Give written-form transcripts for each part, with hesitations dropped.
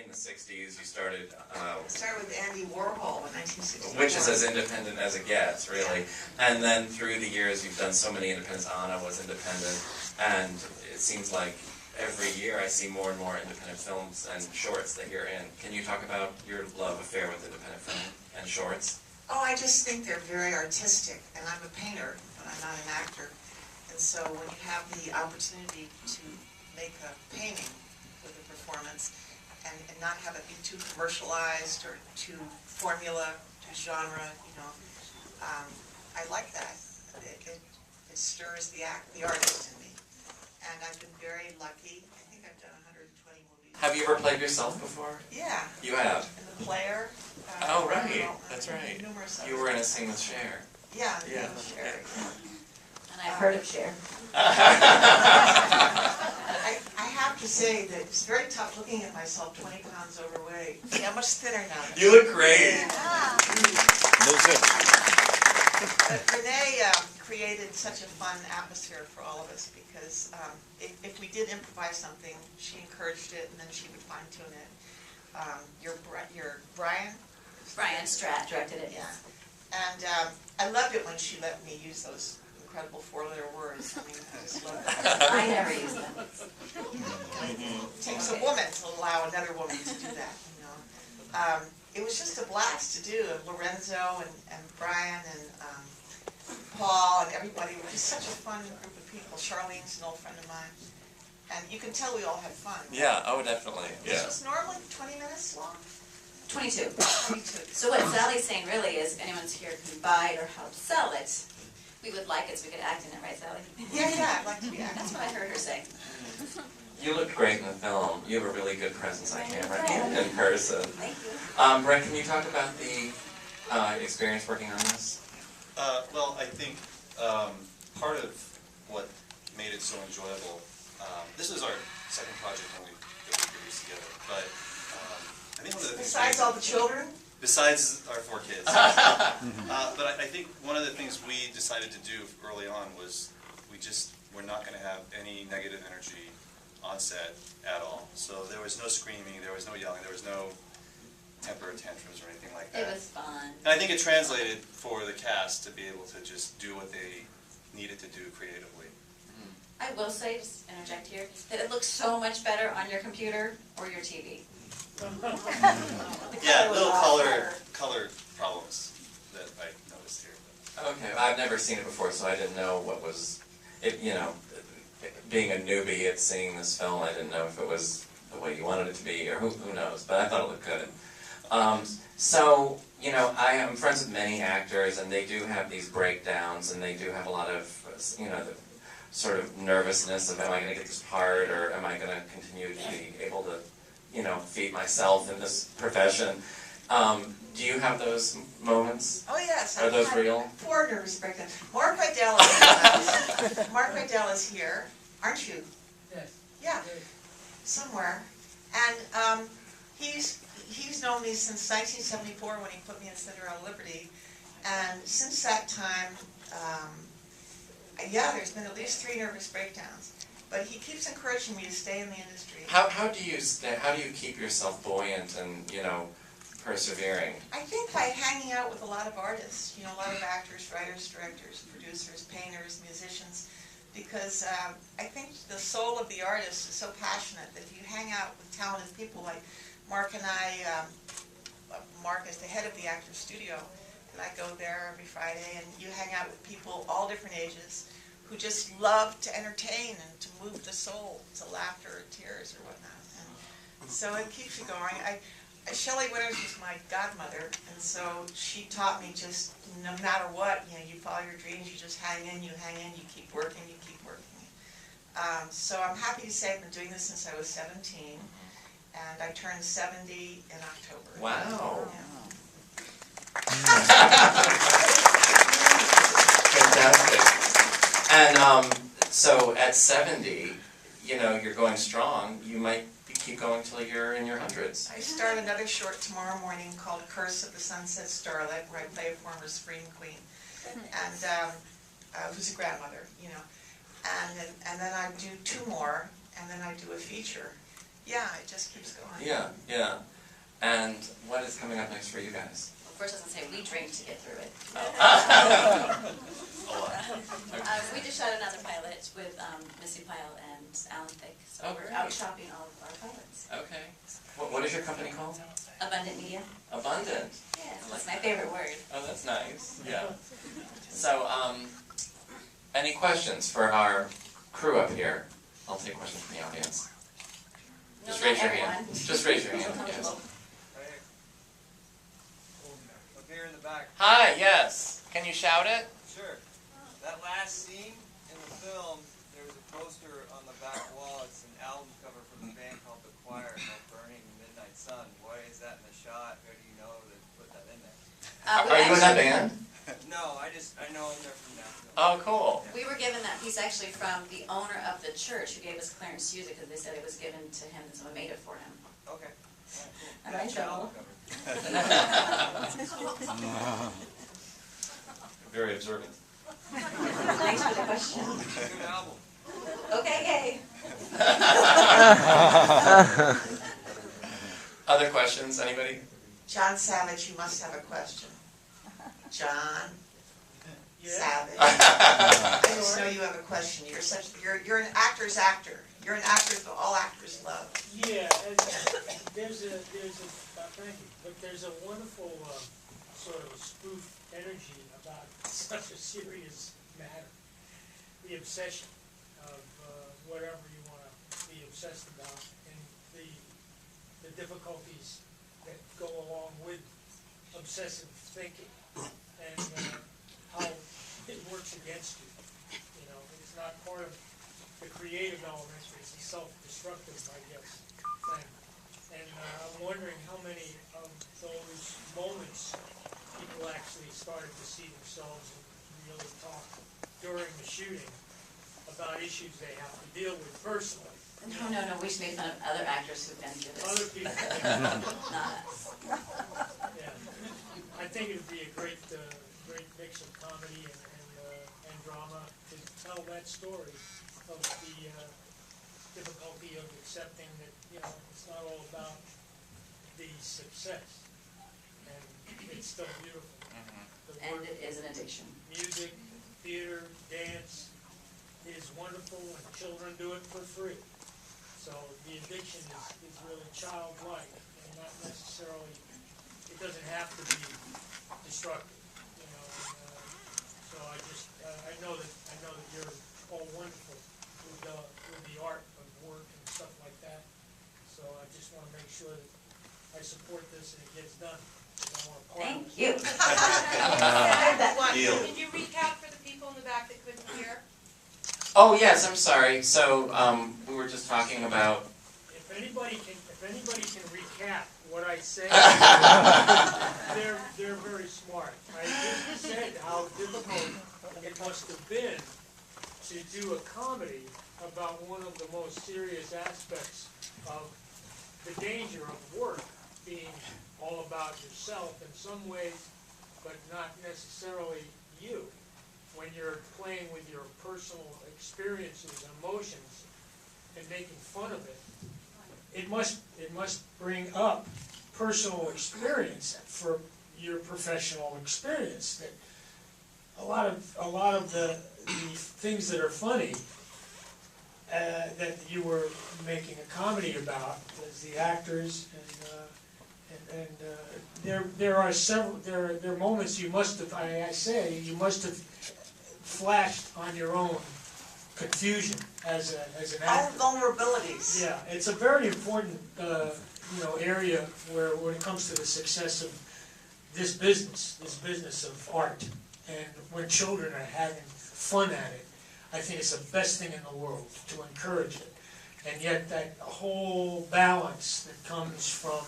in the 60s, you started... started with Andy Warhol in 1964. Which is as independent as it gets, really. Yeah. And then through the years, you've done so many independents. Anna was independent, and it seems like every year I see more and more independent films and shorts that you're in. Can you talk about your love affair with independent film and shorts? Oh, I just think they're very artistic, and I'm a painter, but I'm not an actor. And so when you have the opportunity to make a painting with a performance and not have it be too commercialized or too formula, too genre, you know, I like that. It stirs the artist in me. And I've been very lucky. I think I've done 120 movies. Have you ever played yourself before? Yeah. You have? In The Player. Oh, right. That's right. Numerous you were in A Scene with Cher. Yeah, yeah. Cher. And I've heard of Cher. I have to say that it's very tough looking at myself 20 pounds overweight. See, I'm much thinner now. You look great. But Renee created such a fun atmosphere for all of us because if we did improvise something, she encouraged it and then she would fine-tune it. Your Brian? Brian Stratt directed it, yeah. And I loved it when she let me use those incredible four-letter words. I mean, I just love that. I never use them. It takes a woman to allow another woman to do that, you know. It was just a blast to do. Lorenzo and Brian and Paul and everybody were just such a fun group of people. Charlene's an old friend of mine. And you can tell we all had fun. Yeah, oh, definitely. This was normally 20 minutes long? 22. 22. So what Sally's saying really is if anyone's here who can buy it or help sell it, we would like it so we could act in it, right, Sally? Yeah, I'd like to be acting. That's what I heard her say. You looked great in the film. You have a really good presence on camera and in person. Thank you. Brett, can you talk about the experience working on this? Well, I think part of what made it so enjoyable, this is our second project when we produced together, but I think one of the things... Besides all the children? Besides our 4 kids. But I think one of the things we decided to do early on was we're not going to have any negative energy on set at all. So there was no screaming, there was no yelling, there was no temper tantrums or anything like that. It was fun. And I think it translated for the cast to be able to just do what they needed to do creatively. I will say, just interject here, that it looks so much better on your computer or your TV. Yeah, little color problems that I noticed here. Okay, I've never seen it before, so I didn't know what was, you know, being a newbie at seeing this film, I didn't know if it was the way you wanted it to be, or who knows, but I thought it looked good. So, you know, I am friends with many actors, and they do have these breakdowns, and they do have a lot of, you know, the sort of nervousness of, am I going to get this part, or am I going to continue to be able to, you know, feed myself in this profession? Do you have those moments? Oh, yes. Are those real? 4 nervous breakdowns. Mark Rydell is here, aren't you? Yes. Yeah, somewhere. And he's known me since 1974 when he put me in Cinderella Liberty. And since that time, yeah, there's been at least 3 nervous breakdowns. But he keeps encouraging me to stay in the industry. How do you keep yourself buoyant and, you know, persevering? I think by hanging out with a lot of artists, you know, a lot of actors, writers, directors, producers, painters, musicians, because I think the soul of the artist is so passionate that if you hang out with talented people like Mark and I, Mark is the head of the Actors Studio, and I go there every Friday, and you hang out with people all different ages who just love to entertain and to move the soul to laughter or tears or whatnot. And so it keeps you going. Shelley Winters was my godmother, and so she taught me just no matter what, you know, you follow your dreams, you just hang in, you keep working, you keep working. So I'm happy to say I've been doing this since I was 17, and I turned 70 in October. Wow. Yeah. Fantastic. And so at 70, you know, you're going strong. You might keep going till you're in your hundreds. I start another short tomorrow morning called Curse of the Sunset Starlet, where I play a former Scream Queen, and who's a grandmother, you know. And then I do 2 more, and then I do a feature. Yeah, it just keeps going. Yeah, yeah. And what is coming up next for you guys? Well, first I was going to say, we drink to get through it. We just shot another pilot with Missy Pyle and Alan Thicke, so Oh, we're great. out shopping all of our pilots. Okay. What is your company called? Abundant Media. Abundant. Yeah, that's my favorite word. Oh, that's nice. Yeah. So, any questions for our crew up here? I'll take questions from the audience. No, Just not raise your hand. everyone. Just raise your hand. Yes. Right here. Up here in the back. Hi. Yes. Can you shout it? Sure. That last scene in the film, there was a poster on the back wall. It's an album cover from the band called The Choir, called Burning Midnight Sun. Why is that in the shot? How do you know to put that in there? Are you in that band? No, I know them there from Nashville. Oh, cool. We were given that piece actually from the owner of the church who gave us clearance to use it because they said it was given to him and someone made it for him. Okay. Am I in trouble? Very observant. Thanks for the question. Good album. Okay, yay. Other questions? Anybody? John Savage, you must have a question. John Savage. I just know you have a question. You're an actor's actor. You're an actor that all actors love. Yeah, and there's a thank you, but there's a wonderful sort of spoof energy about such a serious matter. The obsession of whatever you want to be obsessed about, and the difficulties that go along with obsessive thinking, and how it works against you. You know, it's not part of the creative element, it's a self-destructive, I guess, thing. And I'm wondering how many of those moments people actually started to see themselves and really talk during the shooting about issues they have to deal with personally. No, we should make fun of other actors who've been through this. Other people. Not us. Yeah. I think it'd be a great mix of comedy and drama to tell that story of the difficulty of accepting that, you know, it's not all about the success, and it's still beautiful. The And work, it is an addiction. music, theater, dance is wonderful, and children do it for free. So the addiction is really childlike, and not necessarily, it doesn't have to be destructive, you know. And, so I know that you're all wonderful with the art of work and stuff like that. So I just want to make sure that I support this and it gets done. I want to part of Thank it. you. Deal. Can you recap for the people in the back that couldn't hear? Oh, yes, I'm sorry. So, we were just talking about... If anybody can recap what I say, they're very smart. I just said how difficult it must have been to do a comedy about one of the most serious aspects of the danger of work being all about yourself in some ways, but not necessarily you. When you're playing with your personal experiences and emotions and making fun of it, it must bring up personal experience for your professional experience. That a lot of the things that are funny that you were making a comedy about as the actors, and there are moments you must have you must have flashed on your own confusion as an All actor. vulnerabilities. Yeah, it's a very important area where when it comes to the success of this business of art, and when children are having fun at it, I think it's the best thing in the world to encourage it. And yet that whole balance that comes from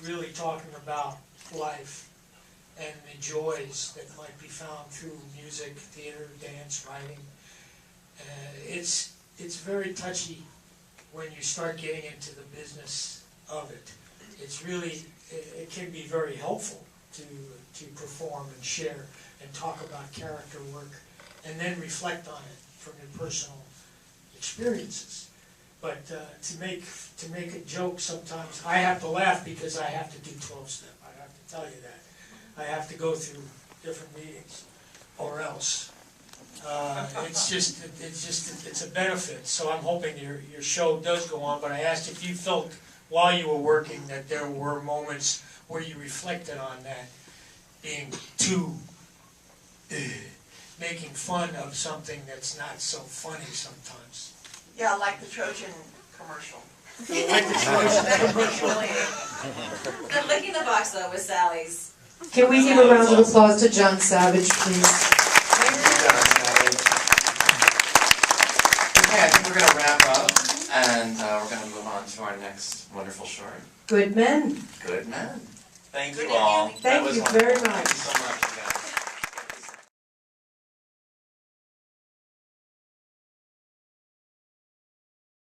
really talking about life and the joys that might be found through music, theater, dance, writing. It's very touchy when you start getting into the business of it. It's really, it can be very helpful to perform and share and talk about character work and then reflect on it from your personal experiences. But to make a joke sometimes, I have to laugh because I have to do 12-step. I have to tell you that. I have to go through different meetings, or else. It's a benefit. So I'm hoping your show does go on. But I asked if you felt while you were working that there were moments where you reflected on that, being too making fun of something that's not so funny sometimes. Yeah, like the Trojan commercial. Like the choice commercial. The licking the box though was Sally's. Can we give a round of applause to John Savage, please? Okay, I think we're gonna wrap up, and we're gonna move on to our next wonderful short, Good men. Good Men. Thank you Good all. evening. That Thank was you wonderful. very much. Thank you so much, you guys.